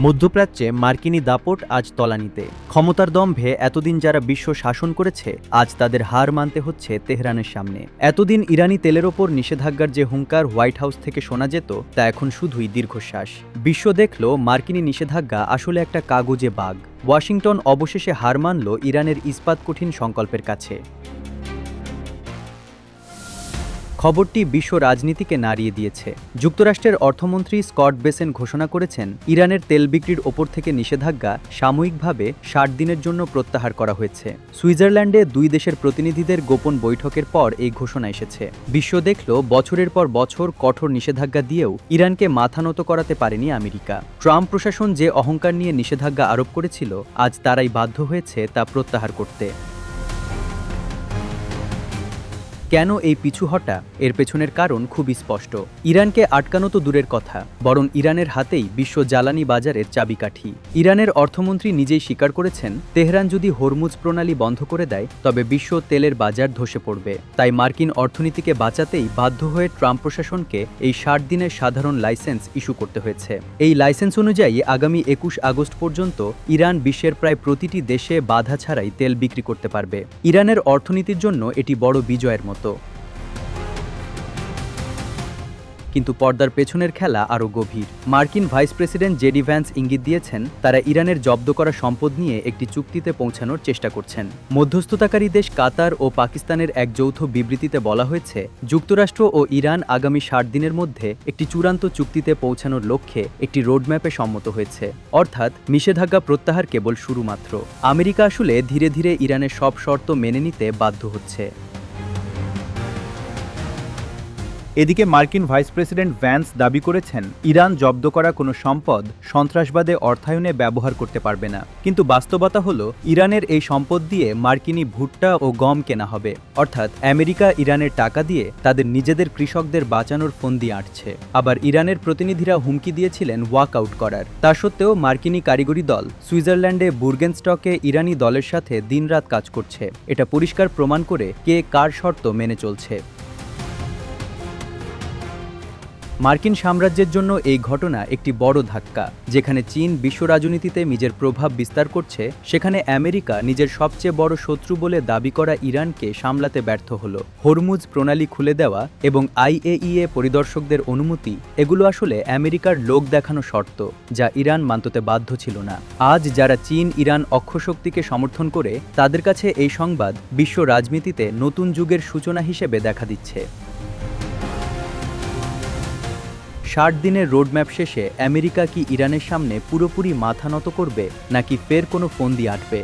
মধ্যপ্রাচ্যে মার্কিনী দাপট আজ তলানিতে। ক্ষমতার দম্ভে এতদিন যারা বিশ্ব শাসন করেছে, আজ তাদের হার মানতে হচ্ছে তেহরানের সামনে। এতদিন ইরানি তেলের ওপর নিষেধাজ্ঞার যে হুঙ্কার হোয়াইট হাউস থেকে শোনা যেত, তা এখন শুধুই দীর্ঘশ্বাস। বিশ্ব দেখল মার্কিনী নিষেধাজ্ঞা আসলে একটা কাগজে বাগ। ওয়াশিংটন অবশেষে হার মানল ইরানের ইস্পাত কঠিন সংকল্পের কাছে। খবরটি বিশ্ব রাজনীতিকে নাড়িয়ে দিয়েছে। যুক্তরাষ্ট্রের অর্থমন্ত্রী স্কট বেসেন ঘোষণা করেছেন, ইরানের তেল বিক্রির ওপর থেকে নিষেধাজ্ঞা সাময়িকভাবে ৬০ দিনের জন্য প্রত্যাহার করা হয়েছে। সুইজারল্যান্ডে দুই দেশের প্রতিনিধিদের গোপন বৈঠকের পর এই ঘোষণা এসেছে। বিশ্ব দেখল বছরের পর বছর কঠোর নিষেধাজ্ঞা দিয়েও ইরানকে মাথা নত করাতে পারেনি আমেরিকা। ট্রাম্প প্রশাসন যে অহংকার নিয়ে নিষেধাজ্ঞা আরোপ করেছিল, আজ তারাই বাধ্য হয়েছে তা প্রত্যাহার করতে। কেন এই পিছু হটা? এর পেছনের কারণ খুবই স্পষ্ট। ইরানকে আটকানো তো দূরের কথা, বরং ইরানের হাতেই বিশ্ব জ্বালানি বাজারের চাবিকাঠি। ইরানের অর্থমন্ত্রী নিজেই স্বীকার করেছেন, তেহরান যদি হরমুজ প্রণালী বন্ধ করে দেয়, তবে বিশ্ব তেলের বাজার ধসে পড়বে। তাই মার্কিন অর্থনীতিকে বাঁচাতেই বাধ্য হয়ে ট্রাম্প প্রশাসনকে এই ৬০ দিনের সাধারণ লাইসেন্স ইস্যু করতে হয়েছে। এই লাইসেন্স অনুযায়ী আগামী ২১ আগস্ট পর্যন্ত ইরান বিশ্বের প্রায় প্রতিটি দেশে বাধা ছাড়াই তেল বিক্রি করতে পারবে। ইরানের অর্থনীতির জন্য এটি বড় বিজয়ের মতো। কিন্তু পর্দার পেছনের খেলা আরও গভীর। মার্কিন ভাইস প্রেসিডেন্ট জেডি ভ্যান্স ইঙ্গিত দিয়েছেন, তারা ইরানের জব্দ করা সম্পদ নিয়ে একটি চুক্তিতে পৌঁছানোর চেষ্টা করছেন। মধ্যস্থতাকারী দেশ কাতার ও পাকিস্তানের এক যৌথ বিবৃতিতে বলা হয়েছে, যুক্তরাষ্ট্র ও ইরান আগামী ৬০ দিনের মধ্যে একটি চূড়ান্ত চুক্তিতে পৌঁছানোর লক্ষ্যে একটি রোডম্যাপে সম্মত হয়েছে। অর্থাৎ নিষেধাজ্ঞা প্রত্যাহার কেবল শুরু মাত্র। আমেরিকা আসলে ধীরে ধীরে ইরানের সব শর্ত মেনে নিতে বাধ্য হচ্ছে। এদিকে মার্কিন ভাইস প্রেসিডেন্ট ভ্যান্স দাবি করেছেন, ইরান জব্দ করা কোনো সম্পদ সন্ত্রাসবাদে অর্থায়নে ব্যবহার করতে পারবে না। কিন্তু বাস্তবতা হলো, ইরানের এই সম্পদ দিয়ে মার্কিনী ভুট্টা ও গম কেনা হবে। অর্থাৎ আমেরিকা ইরানের টাকা দিয়ে তাদের নিজেদের কৃষকদের বাঁচানোর ফন্দি আঁটছে। আবার ইরানের প্রতিনিধিরা হুমকি দিয়েছিলেন ওয়াক আউট করার। তা সত্ত্বেও মার্কিনী কারিগরি দল সুইজারল্যান্ডে বুর্গেনস্টকে ইরানি দলের সাথে দিনরাত কাজ করছে। এটা পরিষ্কার প্রমাণ করে কে কার শর্ত মেনে চলছে। মার্কিন সাম্রাজ্যের জন্য এই ঘটনা একটি বড় ধাক্কা। যেখানে চীন বিশ্ব রাজনীতিতে নিজের প্রভাব বিস্তার করছে, সেখানে আমেরিকা নিজের সবচেয়ে বড় শত্রু বলে দাবি করা ইরানকে সামলাতে ব্যর্থ হলো। হরমুজ প্রণালী খুলে দেওয়া এবং IAEA পরিদর্শকদের অনুমতি, এগুলো আসলে আমেরিকার লোক দেখানো শর্ত, যা ইরান মানতে বাধ্য ছিল না। আজ যারা চীন ইরান অক্ষশক্তিকে সমর্থন করে, তাদের কাছে এই সংবাদ বিশ্ব রাজনীতিতে নতুন যুগের সূচনা হিসেবে দেখা দিচ্ছে। ৬০ দিনের রোডম্যাপ শেষে আমেরিকা কি ইরানের সামনে পুরোপুরি মাথা নত করবে, নাকি ফের কোনো ফন্দি আঁটবে?